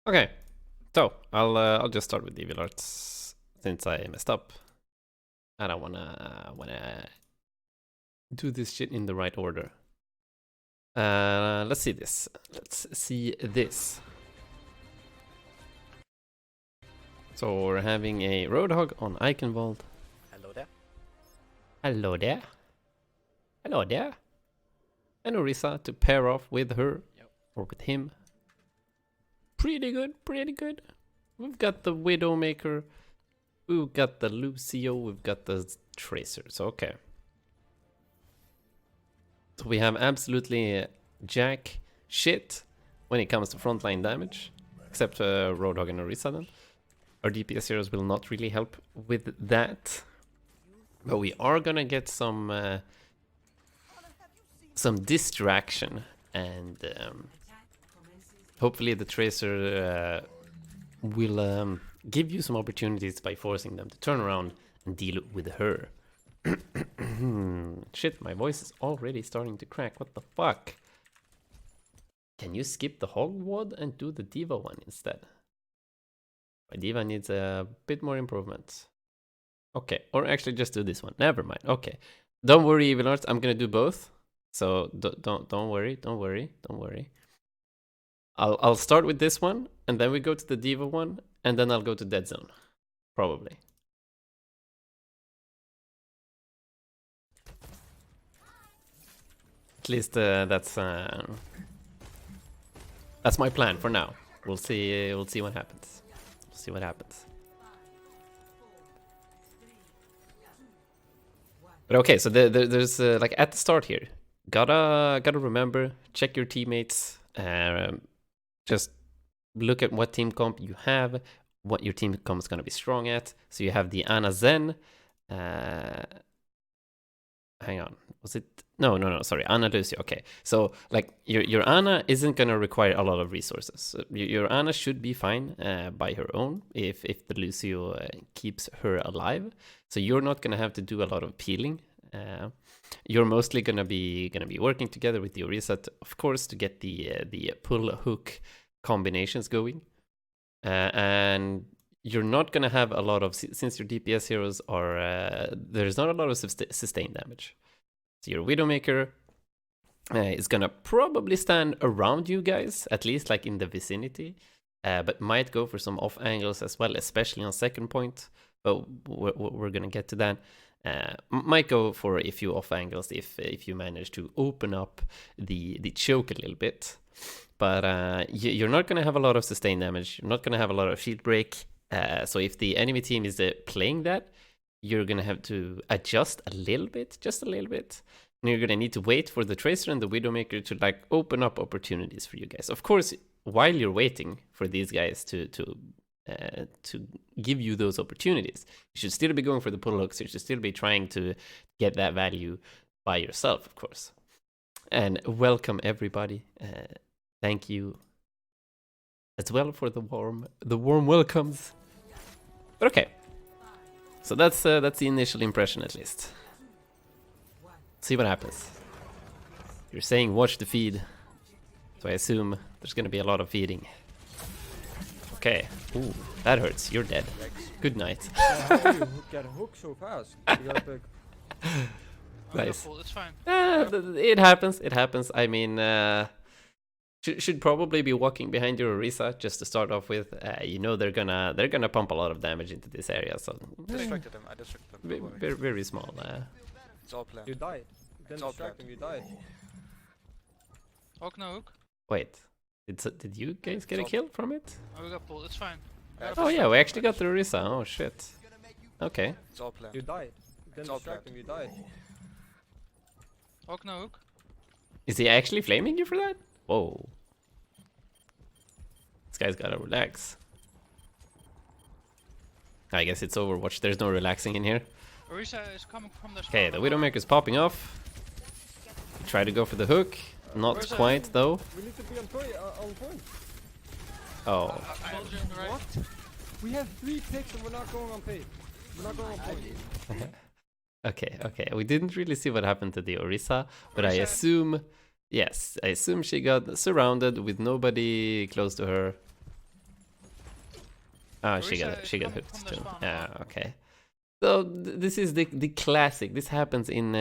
Okay, so I'll just start with the evil arts since I messed up. I don't wanna do this shit in the right order. Let's see this. Let's see this. So we're having a Roadhog on Eichenwalde. Hello there. Hello there. Hello there. And Orisa to pair off with her or with him. Pretty good, pretty good. We've got the Widowmaker. We've got the Lucio. We've got the Tracers. Okay. So we have absolutely jack shit when it comes to frontline damage. Except Roadhog and Orisa then. Our DPS heroes will not really help with that. But we are gonna get some distraction and hopefully the Tracer will give you some opportunities by forcing them to turn around and deal with her. Shit, my voice is already starting to crack. What the fuck? Can you skip the Hog Wad and do the Diva one instead? My Diva needs a bit more improvement. Okay, or actually just do this one. Never mind. Okay, don't worry, Evil Arts. I'm gonna do both. So don't worry. I'll start with this one, and then we go to the Diva one, and then I'll go to Dead Zone, probably. At least that's my plan for now. We'll see. We'll see what happens. We'll see what happens. But okay, so there's like at the start here, gotta remember, check your teammates. Just look at what team comp you have, what your team comp is gonna be strong at. So you have the Ana Zen. Hang on, was it? No, sorry, Ana Lucio. Okay, so like your Ana isn't gonna require a lot of resources. So your Ana should be fine by her own if the Lucio keeps her alive. So you're not gonna have to do a lot of peeling. You're mostly gonna be working together with the Orisa, of course, to get the pull hook combinations going. And you're not gonna have a lot of, since your DPS heroes are there's not a lot of sustained damage. So your Widowmaker is gonna probably stand around you guys, at least like in the vicinity, but might go for some off angles as well, especially on second point. But we're gonna get to that. Might go for a few off angles if you manage to open up the choke a little bit. But you're not gonna have a lot of sustained damage. You're not gonna have a lot of shield break. So if the enemy team is playing that, you're gonna have to adjust a little bit, just a little bit. And you're gonna need to wait for the Tracer and the Widowmaker to like open up opportunities for you guys. Of course, while you're waiting for these guys to give you those opportunities, you should still be going for the pull hooks. You should still be trying to get that value by yourself, of course. And welcome everybody. Thank you as well for the warm welcomes. But okay, so that's the initial impression at least. See what happens. You're saying watch the feed, so I assume there's gonna be a lot of feeding. Okay. Ooh, that hurts. You're dead. Good night. How do you get a hook so fast? You got big. Nice. It's fine. It happens. It happens. I mean, should probably be walking behind your Orisa just to start off with. You know they're gonna pump a lot of damage into this area. So Distracted him. I distracted him. very small. It's all planned. You died. You didn't distract him, you died. Hook, no hook. Wait, did you guys get a kill from it? Oh, we got pulled. It's fine. Oh yeah, we actually got the Orisa. Oh shit. Okay. It's all planned. You died. You didn't all distract him, you died. Hook, no hook. Is he actually flaming you for that? Whoa. This guy's gotta relax. I guess it's Overwatch. There's no relaxing in here. Orisa is coming from the Okay, the Widowmaker's popping off. Try to go for the hook. Not Where's quite though. We need to be on point. Oh. I told you on the right. What? We have 3 picks and we're not going on pace. We're not going on point. Okay. We didn't really see what happened to the Orisa, but I Orisa- assume, yes, I assume she got surrounded with nobody close to her. Ah, Orisa is she got coming hooked from the too. spawn. Yeah, okay. So this is the classic. This happens in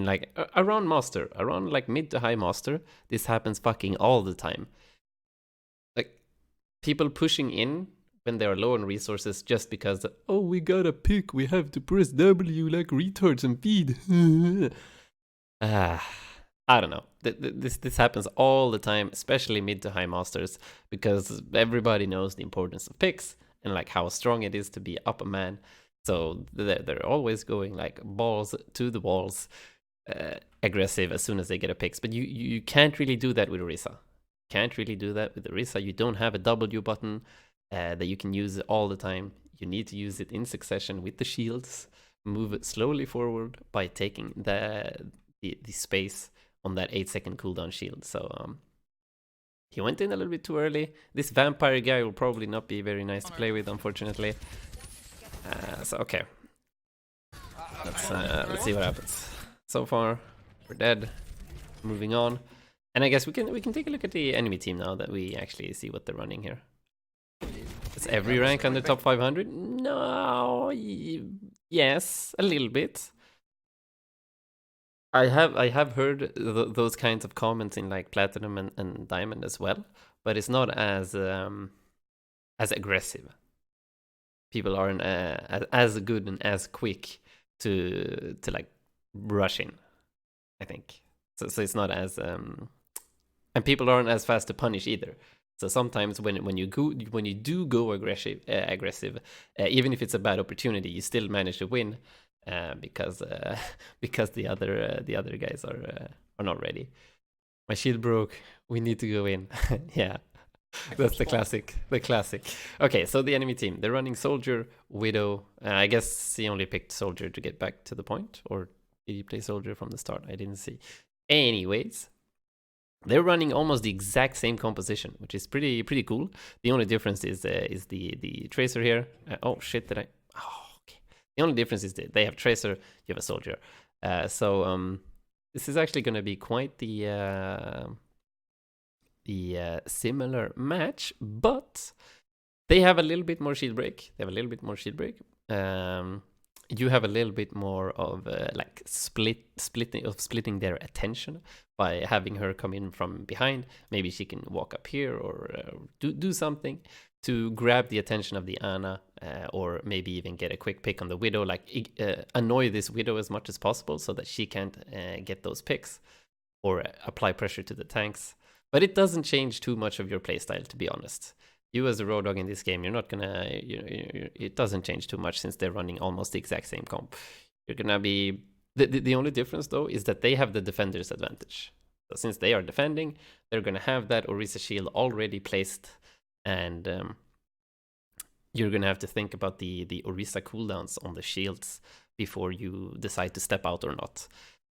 like around master, around like mid to high master. This happens fucking all the time. Like people pushing in when they are low on resources just because oh we got a pick, we have to press W like retards and feed. I don't know. This happens all the time, especially mid to high masters, because everybody knows the importance of picks and like how strong it is to be up a man. So they're always going like balls to the walls, aggressive as soon as they get a picks. But you can't really do that with Orisa. Can't really do that with Orisa. You don't have a W button that you can use all the time. You need to use it in succession with the shields. Move it slowly forward by taking the space on that 8-second cooldown shield. So he went in a little bit too early. This vampire guy will probably not be very nice to play with, unfortunately. So okay, let's see what happens. So far, we're dead. Moving on, and I guess we can take a look at the enemy team now that we actually see what they're running here. Is every rank under top 500? No. Yes, a little bit. I have heard those kinds of comments in like platinum and diamond as well, but it's not as aggressive. People aren't as good and as quick to like rush in, I think. So it's not as and people aren't as fast to punish either. So sometimes when you do go aggressive, even if it's a bad opportunity, you still manage to win because the other guys are not ready. My shield broke. We need to go in. Yeah, that's the classic. Okay, so the enemy team, they're running soldier, widow. I guess he only picked soldier to get back to the point, or did he play soldier from the start? I didn't see. Anyways, they're running almost the exact same composition, which is pretty cool. The only difference is the tracer here. Oh shit! Did I? Oh, okay. The only difference is that they have tracer, you have a soldier. So this is actually going to be quite the similar match, but they have a little bit more shield break. You have a little bit more of like splitting their attention by having her come in from behind. Maybe she can walk up here or do something to grab the attention of the Ana, or maybe even get a quick pick on the Widow, like annoy this Widow as much as possible so that she can't get those picks, or apply pressure to the tanks. But it doesn't change too much of your playstyle, to be honest. You as a Roadhog in this game, you're not gonna, it doesn't change too much since they're running almost the exact same comp. You're gonna be, the only difference though is that they have the defender's advantage. So since they are defending, they're gonna have that Orisa shield already placed, and you're gonna have to think about the Orisa cooldowns on the shields before you decide to step out or not.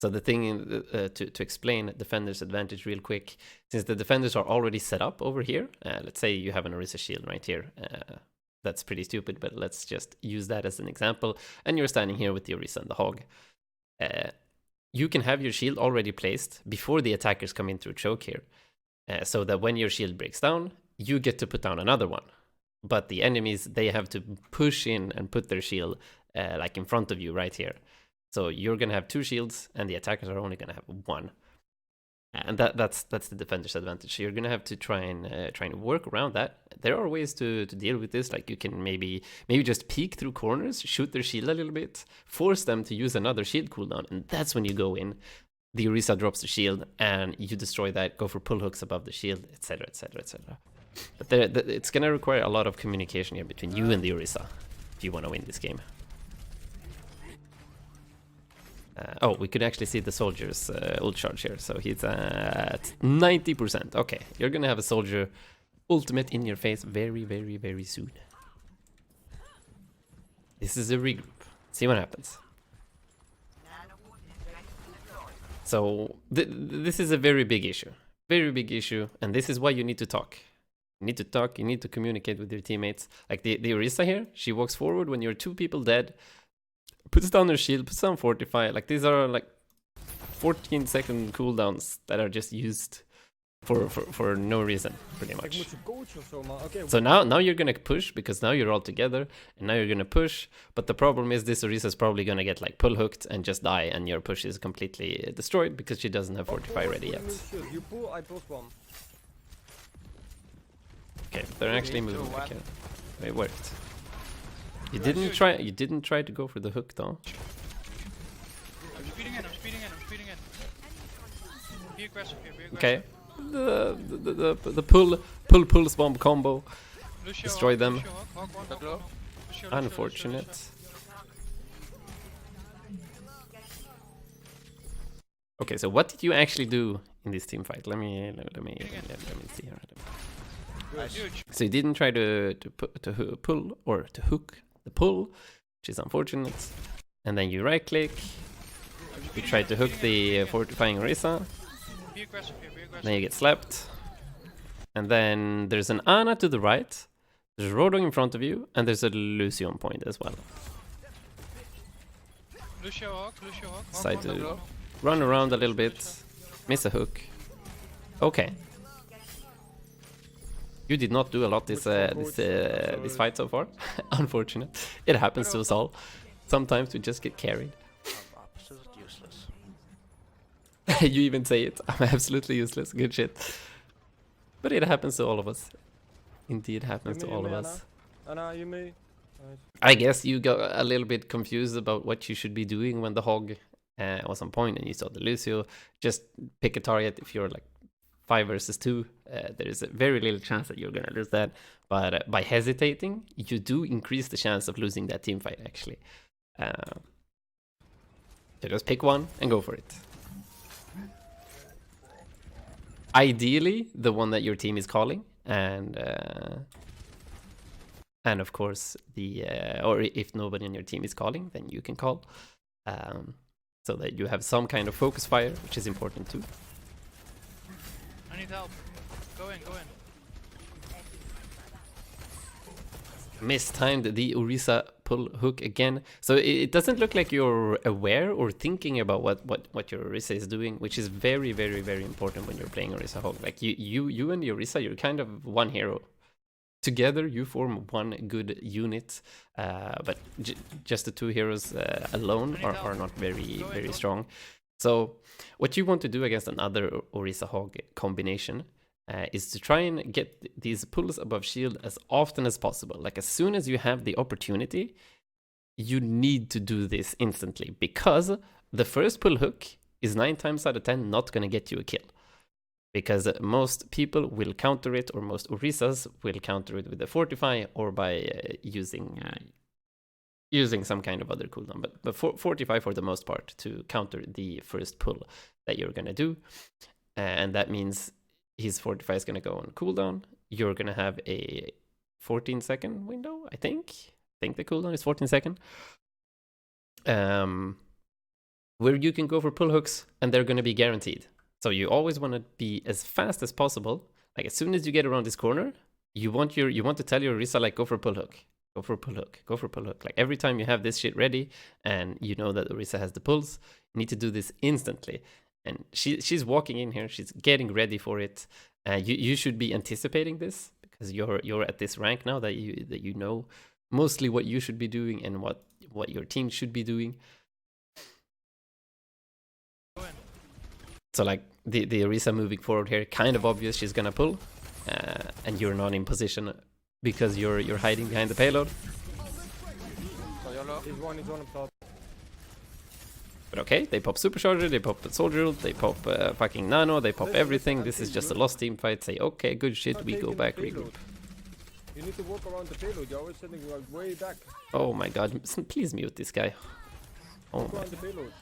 So the thing to explain defender's advantage real quick, since the defenders are already set up over here, let's say you have an Orisa shield right here. That's pretty stupid, but let's just use that as an example. And you're standing here with the Orisa and the Hog. You can have your shield already placed before the attackers come in through choke here. So that when your shield breaks down, you get to put down another one. But the enemies, they have to push in and put their shield like in front of you right here. So you're gonna have 2 shields, and the attackers are only gonna have 1, and that's the defender's advantage. So you're gonna have to try and work around that. There are ways to deal with this, like you can maybe just peek through corners, shoot their shield a little bit, force them to use another shield cooldown, and that's when you go in. The Orisa drops the shield, and you destroy that. Go for pull hooks above the shield, etc., etc., etc. But it's gonna require a lot of communication here between you and the Orisa if you want to win this game. Oh, we could actually see the soldier's ult charge here. So he's at 90%. Okay, you're gonna have a soldier ultimate in your face very, very, very soon. This is a regroup. See what happens. So this is a very big issue. Very big issue. And this is why you need to talk. You need to talk, you need to communicate with your teammates. Like the Orisa here, she walks forward when you're 2 people dead, puts down her shield, puts down Fortify. Like these are like 14-second cooldowns that are just used for no reason, pretty Ik much. moet ze coachen of zo, maar oké. So now you're gonna push because now you're all together and now you're gonna push. But the problem is this Orisa's probably gonna get like pull hooked and just die, and your push is completely destroyed because she doesn't have fortify ready yet. You pull, I pull bomb. Okay, they're actually moving back here. It worked. You Yeah, didn't shoot. try. You didn't try to go for the hook though. I'm speeding in, I'm speeding in, I'm speeding in. Be aggressive here, be aggressive. Okay. The pull bomb combo. Lucio, Destroy them. Lucio, hog, Lucio, Lucio, Unfortunate. Lucio. Okay, so what did you actually do in this team fight? Let me see here. Huge. So you didn't try to pull or to hook the pull, which is unfortunate. And then you right click. You try to hook the fortifying Orisa. Be aggressive here, be aggressive. Then you get slapped. And then there's an Ana to the right. There's a Roadhog in front of you, and there's a Lucio on point as well. Lucio, hog, Decide hog, to run around a little bit, miss a hook. Okay. You did not do a lot this fight so far. Unfortunate. It happens to us all. Sometimes we just get carried. I'm absolutely useless. You even say it. I'm absolutely useless. Good shit. But it happens to all of us. Indeed happens to all of us. Anna, you may. I guess you got a little bit confused about what you should be doing when the hog was on point and you saw the Lucio. Just pick a target if you're like 5 versus 2. There is a very little chance that you're gonna lose that. But by hesitating, you do increase the chance of losing that team fight actually. So just pick one and go for it. Ideally, the one that your team is calling, and of course the or if nobody on your team is calling, then you can call, so that you have some kind of focus fire, which is important too. I need help. Go in, go in. Mistimed the Orisa pull hook again. So it doesn't look like you're aware or thinking about what your Orisa is doing, which is very, very, very important when you're playing Orisa Hog. Like you and the Orisa, you're kind of one hero. Together you form one good unit, but just the two heroes alone are not very, very strong. So what you want to do against another Orisa Hog combination is to try and get these pulls above shield as often as possible. Like as soon as you have the opportunity, you need to do this instantly, because the first pull hook is 9 times out of 10 not going to get you a kill. Because most people will counter it, or most Orisas will counter it with a fortify or by using some kind of other cooldown. But fortify for the most part to counter the first pull that you're going to do. And that means his fortify is going to go on cooldown. You're going to have a 14-second window, I think. I think the cooldown is 14 seconds. Where you can go for pull hooks, and they're going to be guaranteed. So you always want to be as fast as possible. Like as soon as you get around this corner, you want to tell your Orisa, like, go for a pull hook. Go for a pull hook. Go for a pull hook. Like every time you have this shit ready and you know that Orisa has the pulls, you need to do this instantly. And she's walking in here, she's getting ready for it. You should be anticipating this, because you're at this rank now that you know mostly what you should be doing and what your team should be doing. So like the Orisa moving forward here, kind of obvious she's gonna pull, and you're not in position because you're hiding behind the payload. He's one up top. But okay, they pop Supercharger, they pop Soldier ult, they pop fucking Nano, they pop everything. This is just a lost team fight. Say, okay, good shit, we go back, regroup. You need to walk around the payload, you're always sitting like way back. Oh my god, please mute this guy. Oh Walk my. around the payload.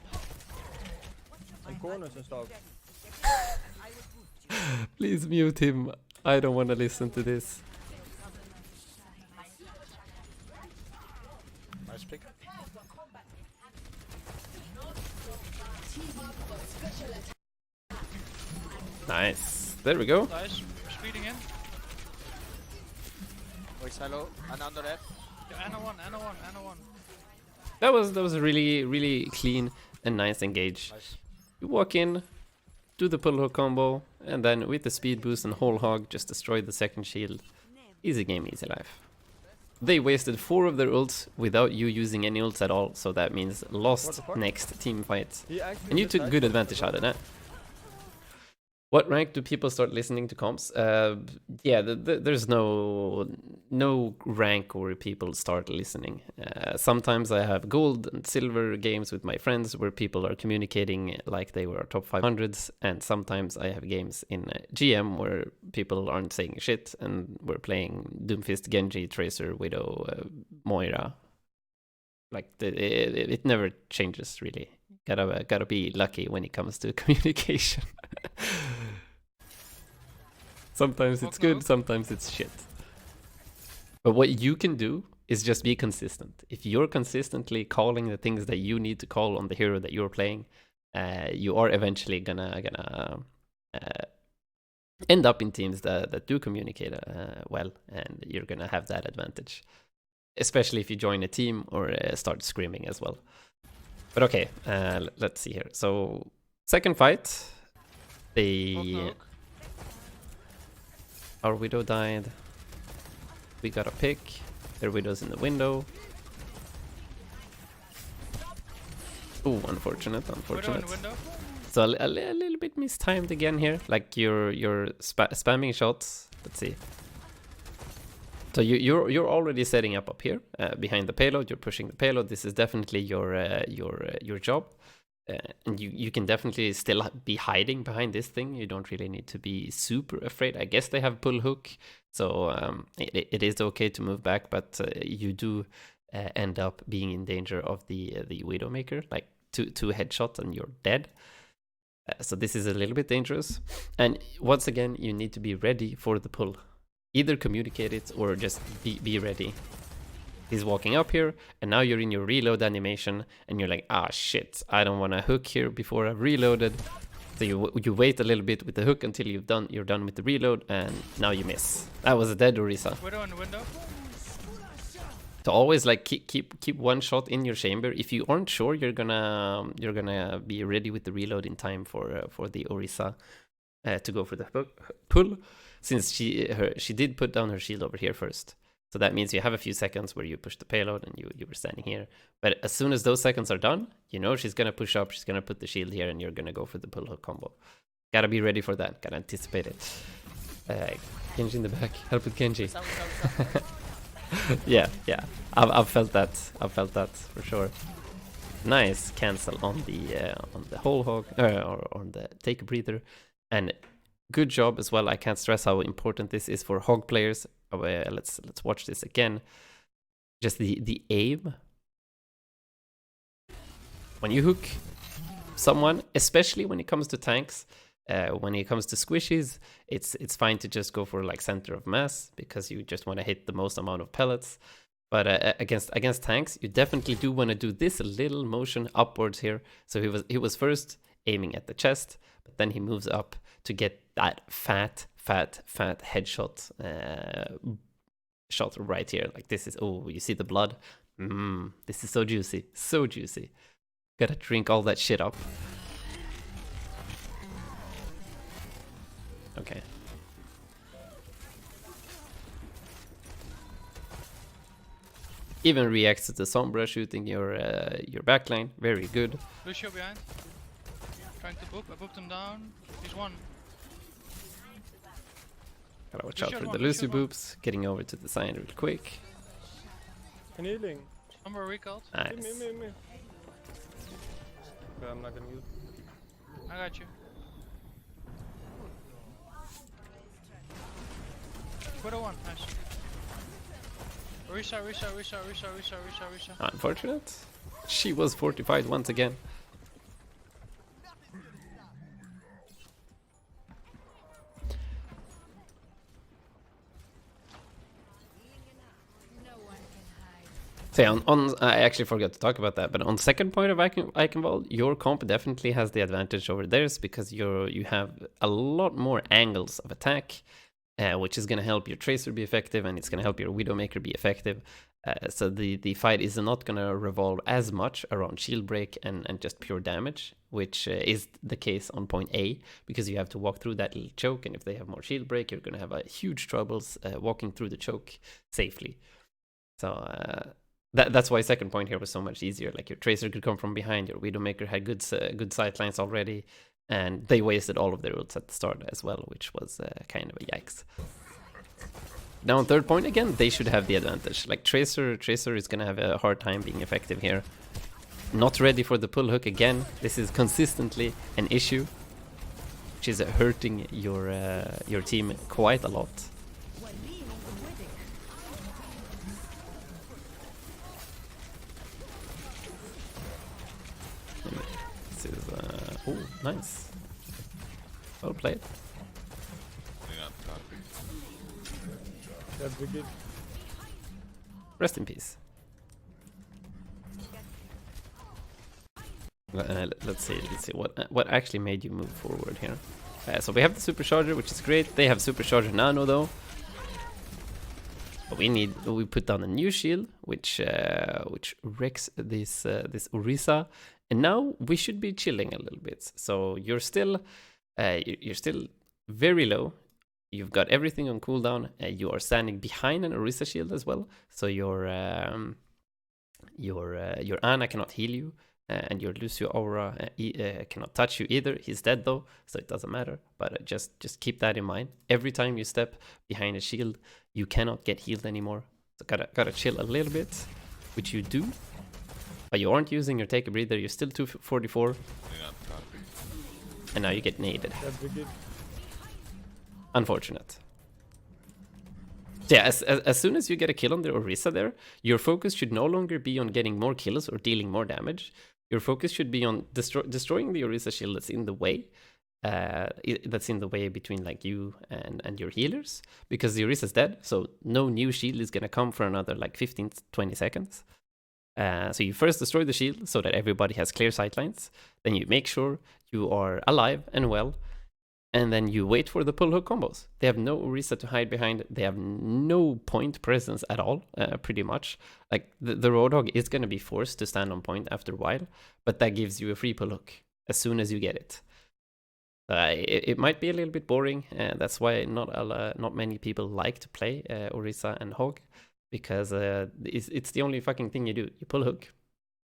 And corners and stuff. Please mute him. I don't want to listen to this. Nice pick. Nice. There we go. Nice. Speeding in. Wait, silo. And under that. Yeah, Ana one. That was a really, really clean and nice engage. Nice. You walk in, do the pull hook combo, and then with the speed boost and whole hog, just destroy the second shield. Easy game, easy life. They wasted 4 of their ults without you using any ults at all, so that means What lost the fuck? next team fight. He actually And you just took died good for advantage the out of that. What rank do people start listening to comps? Yeah, there's no rank where people start listening. Sometimes I have gold and silver games with my friends where people are communicating like they were top 500s, and sometimes I have games in GM where people aren't saying shit and we're playing Doomfist, Genji, Tracer, Widow, Moira. Like it never changes really. Gotta be lucky when it comes to communication. Sometimes it's good, sometimes it's shit. But what you can do is just be consistent. If you're consistently calling the things that you need to call on the hero that you're playing, you are eventually gonna end up in teams that do communicate well, and you're gonna have that advantage. Especially if you join a team or start screaming as well. But okay, let's see here. So, second fight, our widow died. We got a pick. Their widow's in the window. Oh, unfortunate. Widow in the window. So a little bit mistimed again here. Like you're spamming shots. Let's see. So you're already setting up here behind the payload. You're pushing the payload. This is definitely your job, and you can definitely still be hiding behind this thing. You don't really need to be super afraid. I guess they have pull hook, so it is okay to move back, but you do end up being in danger of the Widowmaker, like two headshots and you're dead. So this is a little bit dangerous, and once again you need to be ready for the pull. Either communicate it or just be ready. He's walking up here, and now you're in your reload animation, and you're like, ah shit, I don't want to hook here before I've reloaded. So you wait a little bit with the hook until you're done with the reload, and now you miss. That was a dead Orisa. Widow in the window. So always like keep one shot in your chamber. If you aren't sure you're gonna be ready with the reload in time for the Orisa to go for the pull. Since she did put down her shield over here first. So that means you have a few seconds where you push the payload and you were standing here. But as soon as those seconds are done, you know she's going to push up, she's going to put the shield here, and you're going to go for the pull hook combo. Gotta be ready for that, gotta anticipate it. Genji in the back, help with Genji. yeah, I've felt that for sure. Nice cancel on the whole hog, or on the take a breather. And good job as well. I can't stress how important this is for hog players. Let's watch this again. Just the aim. When you hook someone, especially when it comes to tanks, when it comes to squishies, it's fine to just go for like center of mass because you just want to hit the most amount of pellets. But against tanks, you definitely do want to do this little motion upwards here. So he was first aiming at the chest, but then he moves up to get that fat headshot shot right here. Like this is, oh, you see the blood? This is so juicy, so juicy. Gotta drink all that shit up. Okay. Even reacts to the Sombra shooting your backline. Very good. Lucio behind. Trying to boop. I booped him down. He's one. Gotta watch out for the Lucy boops. Getting over to the side real quick. Healing. Sombra recalled. Nice. Me. Okay, I'm not gonna use. I got you. Widow one. Nice. Orisa. Unfortunate. She was fortified once again. So yeah, I actually forgot to talk about that, but on second point of Eichenwalde, your comp definitely has the advantage over theirs because you have a lot more angles of attack, which is going to help your Tracer be effective, and it's going to help your Widowmaker be effective. So the fight is not going to revolve as much around shield break and just pure damage. which is the case on point A, because you have to walk through that little choke, and if they have more shield break, you're going to have huge troubles walking through the choke safely. So that's why second point here was so much easier. Like your Tracer could come from behind, your Widowmaker had good sightlines already, and they wasted all of their ults at the start as well, which was kind of a yikes. Now on third point again, they should have the advantage. Like Tracer is gonna have a hard time being effective here. Not ready for the pull hook again. This is consistently an issue, which is hurting your team quite a lot. This is oh, nice. Well played. Rest in peace. Let's see what actually made you move forward here. So we have the supercharger, which is great. They have supercharger nano though. But we put down a new shield, which wrecks this Orisa, and now we should be chilling a little bit. So you're still very low. You've got everything on cooldown. You are standing behind an Orisa shield as well, so your Ana cannot heal you, and your Lucio Aura cannot touch you either. He's dead though, so it doesn't matter. But just keep that in mind. Every time you step behind a shield, you cannot get healed anymore. So gotta chill a little bit, which you do. But you aren't using your take a breather. You're still 244, and now you get naded. Unfortunate. Yeah, as soon as you get a kill on the Orisa there, your focus should no longer be on getting more kills or dealing more damage. Your focus should be on destroying the Orisa shield that's in the way. That's in the way between like you and your healers, because the Orisa's dead, so no new shield is gonna come for another like 15-20 seconds. So you first destroy the shield so that everybody has clear sightlines. Then you make sure you are alive and well. And then you wait for the pull hook combos. They have no Orisa to hide behind. They have no point presence at all, pretty much. Like the Roadhog is going to be forced to stand on point after a while, but that gives you a free pull hook as soon as you get it. It might be a little bit boring. That's why not many people like to play Orisa and Hog, because it's the only fucking thing you do. You pull hook,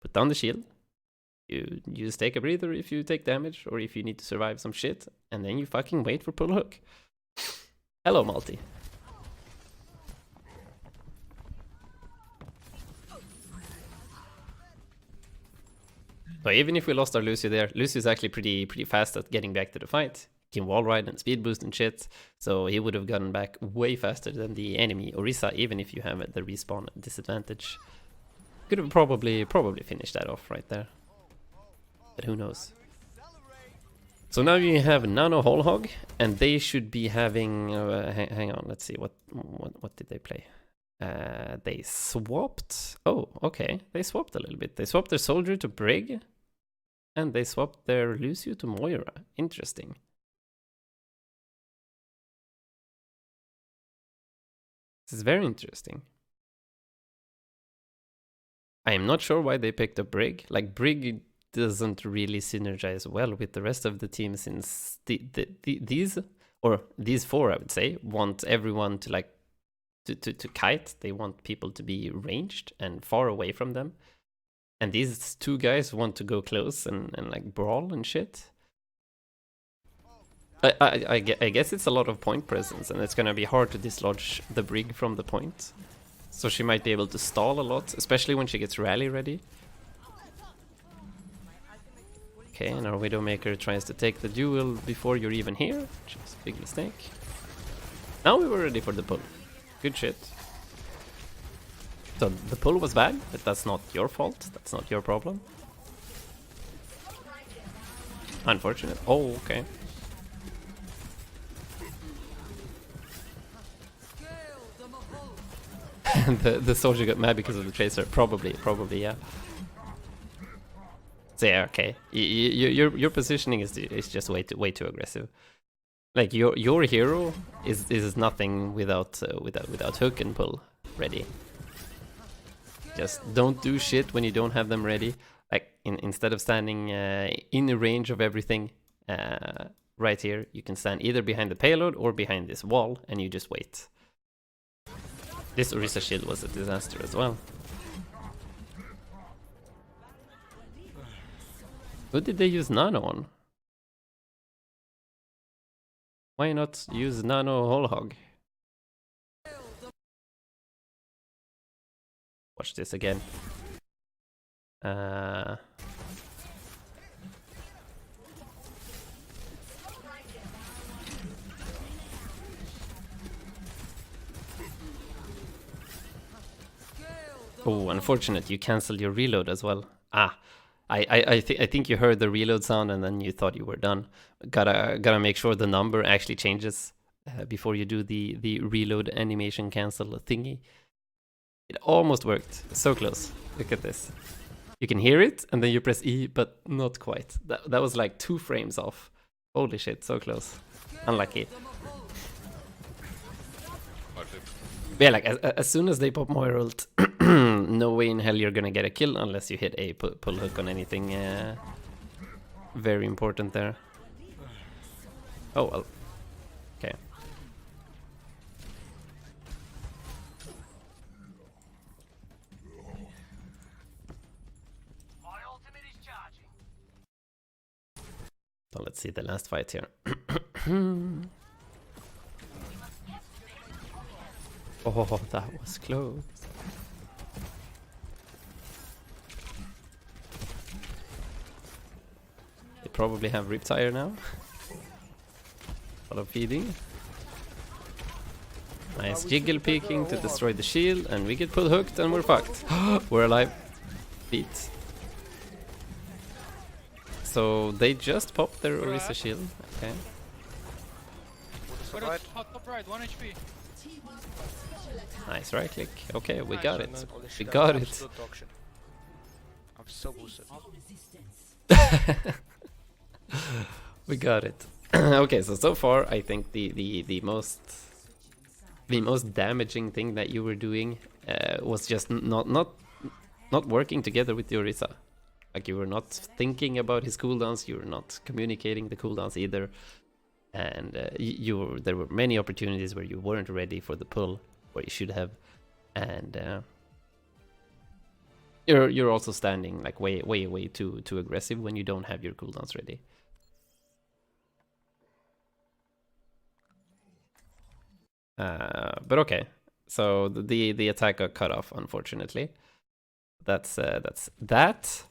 put down the shield. You just take a breather if you take damage or if you need to survive some shit, and then you fucking wait for pull hook. Hello, Multi. But even if we lost our Lucio there, Lucio is actually pretty fast at getting back to the fight. He can wall ride and speed boost and shit, so he would have gotten back way faster than the enemy Orisa, even if you have the respawn disadvantage. Could have probably finished that off right there. But who knows? So now you have Nano Roadhog, and they should be having. Hang on, let's see what did they play? They swapped. Oh, okay, they swapped a little bit. They swapped their soldier to Brig, and they swapped their Lucio to Moira. Interesting. This is very interesting. I am not sure why they picked up Brig. Like Brig doesn't really synergize well with the rest of the team, since these four, I would say, want everyone to like to kite. They want people to be ranged and far away from them, and these two guys want to go close and like brawl and shit. I guess it's a lot of point presence, and it's gonna be hard to dislodge the Brig from the point, so she might be able to stall a lot, especially when she gets rally ready. Okay, and our Widowmaker tries to take the duel before you're even here, which is a big mistake. Now we were ready for the pull. Good shit. So the pull was bad, but that's not your fault. That's not your problem. Unfortunate. Oh, okay. And the soldier got mad because of the Tracer. Probably, yeah. So yeah, okay. Your positioning is just way too aggressive. Like your hero is nothing without hook and pull ready. Just don't do shit when you don't have them ready. Like instead of standing in the range of everything right here, you can stand either behind the payload or behind this wall, and you just wait. This Orisa shield was a disaster as well. Who did they use Nano on? Why not use Nano Roadhog? Watch this again. Oh, unfortunate, you cancelled your reload as well. I think you heard the reload sound and then you thought you were done. Gotta make sure the number actually changes before you do the reload animation cancel thingy. It almost worked. So close. Look at this. You can hear it and then you press E, but not quite. That was like 2 frames off. Holy shit, so close. Unlucky. But yeah, like as soon as they pop Moira ult, no way in hell you're gonna get a kill unless you hit a pull hook on anything very important there. Oh well. Okay. So let's see the last fight here. Oh, that was close. They probably have Riptire now. A lot of feeding. Nice jiggle peeking to destroy the shield, and we get pull hooked and we're fucked. We're alive. Beat. So they just popped their Orisa shield. Okay. What is top right, 1 HP. Nice right click. Okay, we got it. Holy We shit, got I'm it. absolute dog shit. I'm so boosted. We got it. Okay, so far I think the most damaging thing that you were doing was just not working together with the Orisa. Like you were not thinking about his cooldowns, you were not communicating the cooldowns either, and there were many opportunities where you weren't ready for the pull where you should have, and you're also standing like way too aggressive when you don't have your cooldowns ready. But okay, so the attack got cut off, unfortunately. That's that.